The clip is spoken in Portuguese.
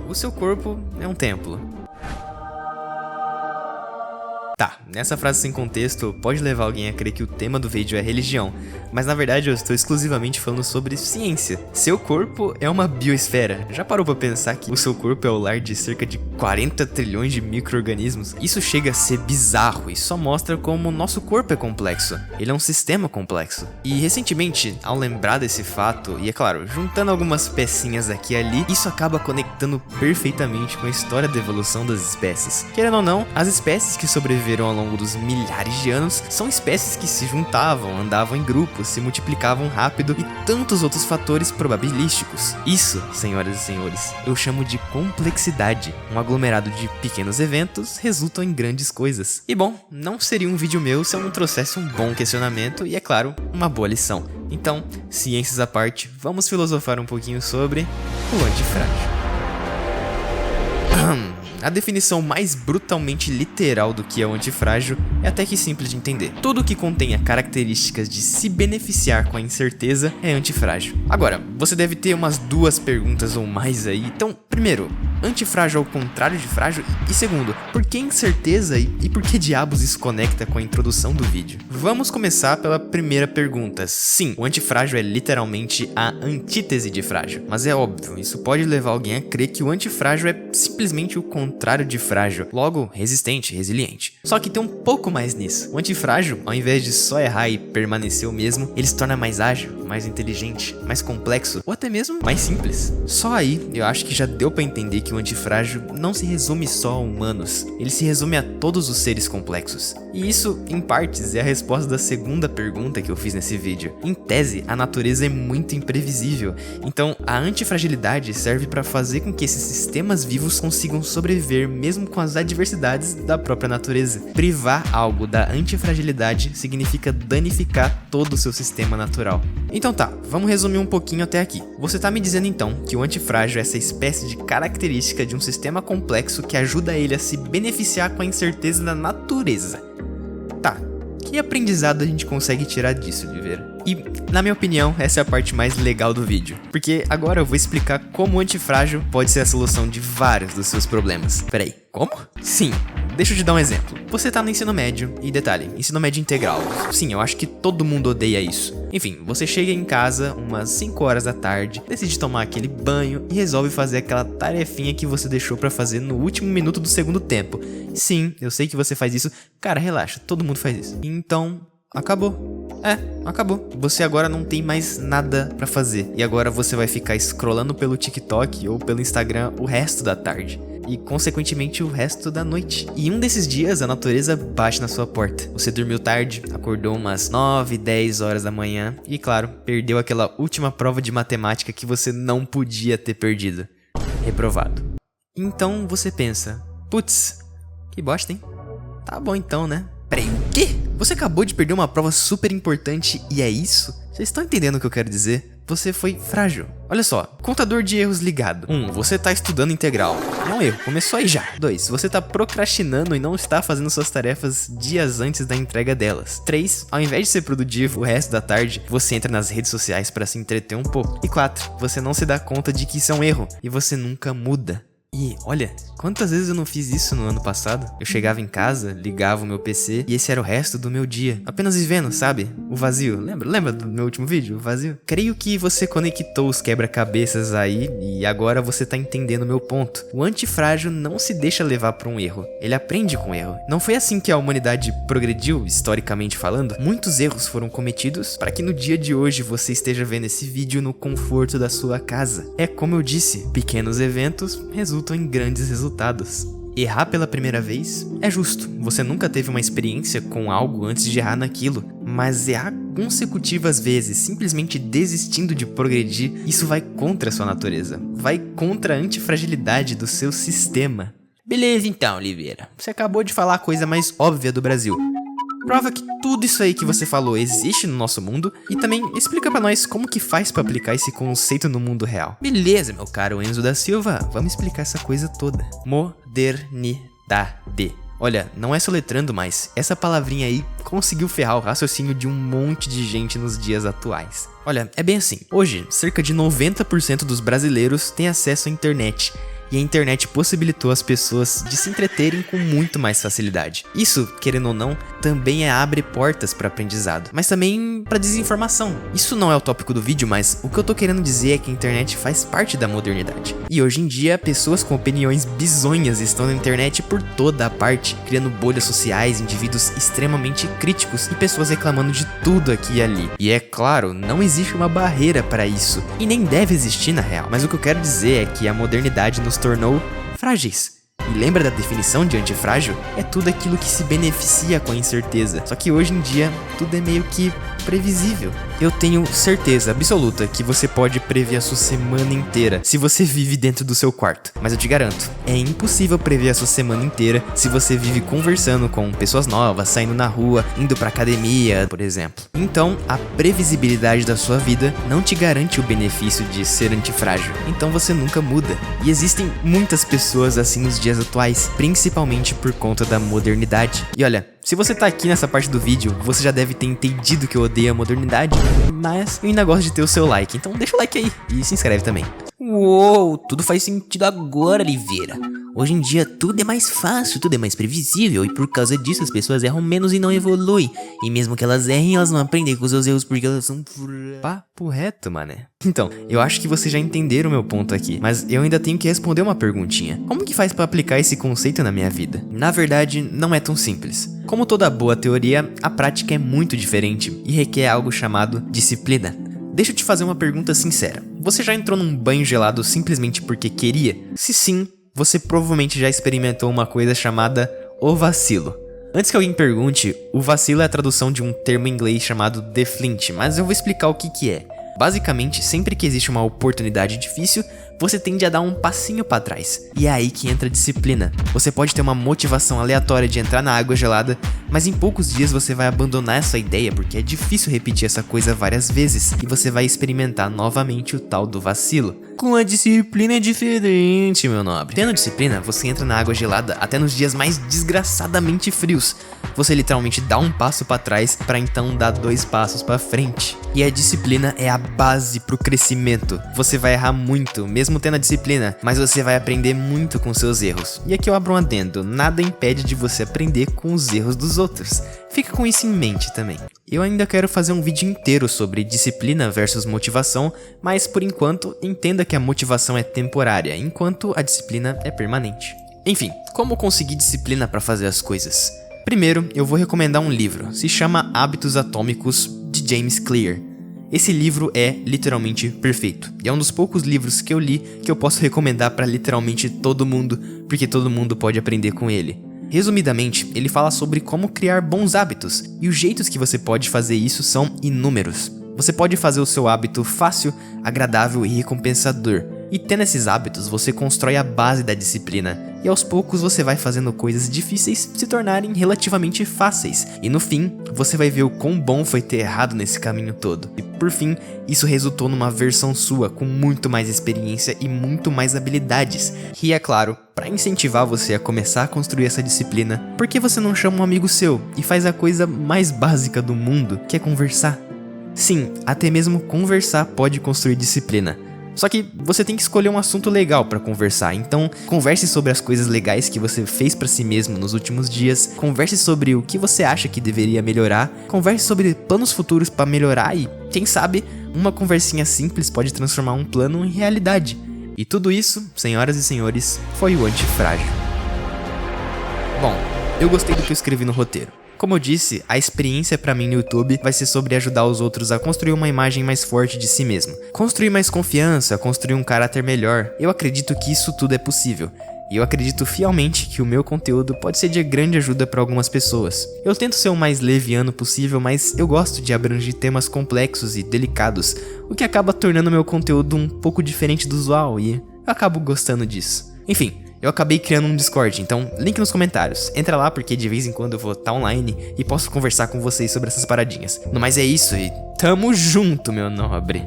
o seu corpo é um templo. Tá, nessa frase sem contexto pode levar alguém a crer que o tema do vídeo é religião, mas na verdade eu estou exclusivamente falando sobre ciência. Seu corpo é uma biosfera. Já parou pra pensar que o seu corpo é o lar de cerca de 40 trilhões de micro-organismos? Isso chega a ser bizarro e só mostra como o nosso corpo é complexo. Ele é um sistema complexo. E recentemente, ao lembrar desse fato, e é claro, juntando algumas pecinhas aqui e ali, isso acaba conectando perfeitamente com a história da evolução das espécies. Querendo ou não, as espécies que sobreviveram ao longo dos milhares de anos são espécies que se juntavam, andavam em grupos, se multiplicavam rápido e tantos outros fatores probabilísticos. Isso, senhoras e senhores, eu chamo de complexidade. Um aglomerado de pequenos eventos resultam em grandes coisas. E bom, não seria um vídeo meu se eu não trouxesse um bom questionamento e, é claro, uma boa lição. Então, ciências à parte, vamos filosofar um pouquinho sobre o antifrágil. A definição mais brutalmente literal do que é o antifrágil é até que simples de entender. Tudo que contenha características de se beneficiar com a incerteza é antifrágil. Agora, você deve ter umas 2 perguntas ou mais aí. Então, primeiro, antifrágil é o contrário de frágil? E segundo, por que incerteza e por que diabos isso conecta com a introdução do vídeo? Vamos começar pela primeira pergunta. Sim, o antifrágil é literalmente a antítese de frágil. Mas é óbvio, isso pode levar alguém a crer que o antifrágil é simplesmente o contrário de frágil, logo resistente, resiliente. Só que tem um pouco mais nisso. O antifrágil, ao invés de só errar e permanecer o mesmo, ele se torna mais ágil, mais inteligente, mais complexo ou até mesmo mais simples. Só aí eu acho que já deu pra entender que o antifrágil não se resume só a humanos, ele se resume a todos os seres complexos. E isso, em partes, é a resposta da segunda pergunta que eu fiz nesse vídeo. Em tese, a natureza é muito imprevisível, então a antifragilidade serve para fazer com que esses sistemas vivos consigam sobreviver mesmo com as adversidades da própria natureza. Privar algo da antifragilidade significa danificar todo o seu sistema natural. Então tá, vamos resumir um pouquinho até aqui. Você tá me dizendo então que o antifrágil é essa espécie de característica de um sistema complexo que ajuda ele a se beneficiar com a incerteza da natureza. Tá, que aprendizado a gente consegue tirar disso, Oliveira? E, na minha opinião, essa é a parte mais legal do vídeo, porque agora eu vou explicar como o antifrágil pode ser a solução de vários dos seus problemas. Peraí, como? Sim, deixa eu te dar um exemplo. Você tá no ensino médio, e detalhe, ensino médio integral. Sim, eu acho que todo mundo odeia isso. Enfim, você chega em casa umas 5 horas da tarde, decide tomar aquele banho e resolve fazer aquela tarefinha que você deixou pra fazer no último minuto do segundo tempo. Sim, eu sei que você faz isso. Cara, relaxa, todo mundo faz isso. Então, acabou. Acabou. Você agora não tem mais nada pra fazer. E agora você vai ficar scrollando pelo TikTok ou pelo Instagram o resto da tarde. E, consequentemente, o resto da noite. E um desses dias, a natureza bate na sua porta. Você dormiu tarde, acordou umas 9, 10 horas da manhã e, claro, perdeu aquela última prova de matemática que você não podia ter perdido. Reprovado. Então você pensa, putz, que bosta, hein? Tá bom então, né? Peraí, o quê? Você acabou de perder uma prova super importante e é isso? Vocês estão entendendo o que eu quero dizer? Você foi frágil. Olha só, contador de erros ligado. 1. Você tá estudando integral. É um erro, começou aí já. 2. Você tá procrastinando e não está fazendo suas tarefas dias antes da entrega delas. 3. Ao invés de ser produtivo o resto da tarde, você entra nas redes sociais para se entreter um pouco. E 4. Você não se dá conta de que isso é um erro e você nunca muda. E olha, quantas vezes eu não fiz isso no ano passado? Eu chegava em casa, ligava o meu PC e esse era o resto do meu dia. Apenas vivendo, sabe? O vazio. Lembra do meu último vídeo? O vazio? Creio que você conectou os quebra-cabeças aí e agora você tá entendendo o meu ponto. O antifrágil não se deixa levar por um erro. Ele aprende com o erro. Não foi assim que a humanidade progrediu, historicamente falando? Muitos erros foram cometidos para que no dia de hoje você esteja vendo esse vídeo no conforto da sua casa. É como eu disse, pequenos eventos resultam em grandes resultados. Errar pela primeira vez é justo, você nunca teve uma experiência com algo antes de errar naquilo, mas errar consecutivas vezes, simplesmente desistindo de progredir, isso vai contra a sua natureza, vai contra a antifragilidade do seu sistema. Beleza então, Oliveira, você acabou de falar a coisa mais óbvia do Brasil. Prova que tudo isso aí que você falou existe no nosso mundo e também explica pra nós como que faz pra aplicar esse conceito no mundo real. Beleza, meu caro Enzo da Silva, vamos explicar essa coisa toda. Modernidade. Olha, não é soletrando mais, essa palavrinha aí conseguiu ferrar o raciocínio de um monte de gente nos dias atuais. Olha, é bem assim, hoje cerca de 90% dos brasileiros têm acesso à internet. e a internet possibilitou as pessoas de se entreterem com muito mais facilidade. Isso, querendo ou não, também abre portas para aprendizado, mas também para desinformação. Isso não é o tópico do vídeo, mas o que eu tô querendo dizer é que a internet faz parte da modernidade. E hoje em dia, pessoas com opiniões bizonhas estão na internet por toda a parte, criando bolhas sociais, indivíduos extremamente críticos e pessoas reclamando de tudo aqui e ali. E é claro, não existe uma barreira para isso, e nem deve existir na real. Mas o que eu quero dizer é que a modernidade nos tornou frágeis. E lembra da definição de antifrágil? É tudo aquilo que se beneficia com a incerteza. Só que hoje em dia, tudo é meio que previsível. Eu tenho certeza absoluta que você pode prever a sua semana inteira se você vive dentro do seu quarto. Mas eu te garanto, é impossível prever a sua semana inteira se você vive conversando com pessoas novas, saindo na rua, indo pra academia, por exemplo. Então, a previsibilidade da sua vida não te garante o benefício de ser antifrágil. Então você nunca muda. E existem muitas pessoas assim nos dias atuais, principalmente por conta da modernidade. E olha, se você tá aqui nessa parte do vídeo, você já deve ter entendido que eu odeio a modernidade, mas eu ainda gosto de ter o seu like, então deixa o like aí e se inscreve também. Uou, tudo faz sentido agora, Oliveira. Hoje em dia tudo é mais fácil, tudo é mais previsível e por causa disso as pessoas erram menos e não evoluem. E mesmo que elas errem, elas não aprendem com os seus erros porque elas são... Papo reto, mané. Então, eu acho que vocês já entenderam o meu ponto aqui, mas eu ainda tenho que responder uma perguntinha. Como que faz pra aplicar esse conceito na minha vida? Na verdade, não é tão simples. Como toda boa teoria, a prática é muito diferente e requer algo chamado disciplina. Deixa eu te fazer uma pergunta sincera. Você já entrou num banho gelado simplesmente porque queria? Se sim, você provavelmente já experimentou uma coisa chamada o vacilo. Antes que alguém pergunte, o vacilo é a tradução de um termo em inglês chamado deflint, mas eu vou explicar o que é. Basicamente, sempre que existe uma oportunidade difícil, você tende a dar um passinho para trás. E é aí que entra a disciplina. Você pode ter uma motivação aleatória de entrar na água gelada, mas em poucos dias você vai abandonar essa ideia porque é difícil repetir essa coisa várias vezes e você vai experimentar novamente o tal do vacilo. Com a disciplina é diferente, meu nobre. Tendo disciplina, você entra na água gelada até nos dias mais desgraçadamente frios. Você literalmente dá um passo para trás para então dar 2 passos para frente. E a disciplina é a base pro crescimento. Você vai errar muito, mesmo tendo a disciplina, mas você vai aprender muito com seus erros. E aqui eu abro um adendo, nada impede de você aprender com os erros dos outros. Fica com isso em mente também. Eu ainda quero fazer um vídeo inteiro sobre disciplina versus motivação, mas por enquanto entenda que a motivação é temporária, enquanto a disciplina é permanente. Enfim, como conseguir disciplina para fazer as coisas? Primeiro, eu vou recomendar um livro, se chama Hábitos Atômicos, de James Clear. Esse livro é literalmente perfeito, e é um dos poucos livros que eu li que eu posso recomendar para literalmente todo mundo, porque todo mundo pode aprender com ele. Resumidamente, ele fala sobre como criar bons hábitos, e os jeitos que você pode fazer isso são inúmeros. Você pode fazer o seu hábito fácil, agradável e recompensador. E tendo esses hábitos, você constrói a base da disciplina. E aos poucos você vai fazendo coisas difíceis se tornarem relativamente fáceis. E no fim, você vai ver o quão bom foi ter errado nesse caminho todo. E por fim, isso resultou numa versão sua com muito mais experiência e muito mais habilidades. E é claro, para incentivar você a começar a construir essa disciplina, por que você não chama um amigo seu e faz a coisa mais básica do mundo, que é conversar? Sim, até mesmo conversar pode construir disciplina. Só que você tem que escolher um assunto legal pra conversar, então converse sobre as coisas legais que você fez pra si mesmo nos últimos dias, converse sobre o que você acha que deveria melhorar, converse sobre planos futuros pra melhorar e, quem sabe, uma conversinha simples pode transformar um plano em realidade. E tudo isso, senhoras e senhores, foi o Antifrágil. Bom, eu gostei do que eu escrevi no roteiro. Como eu disse, a experiência pra mim no YouTube vai ser sobre ajudar os outros a construir uma imagem mais forte de si mesmo. Construir mais confiança, construir um caráter melhor. Eu acredito que isso tudo é possível. E eu acredito fielmente que o meu conteúdo pode ser de grande ajuda para algumas pessoas. Eu tento ser o mais leviano possível, mas eu gosto de abranger temas complexos e delicados, o que acaba tornando meu conteúdo um pouco diferente do usual e eu acabo gostando disso. Enfim, eu acabei criando um Discord, então link nos comentários. Entra lá porque de vez em quando eu vou estar online e posso conversar com vocês sobre essas paradinhas. No mais é isso e tamo junto, meu nobre.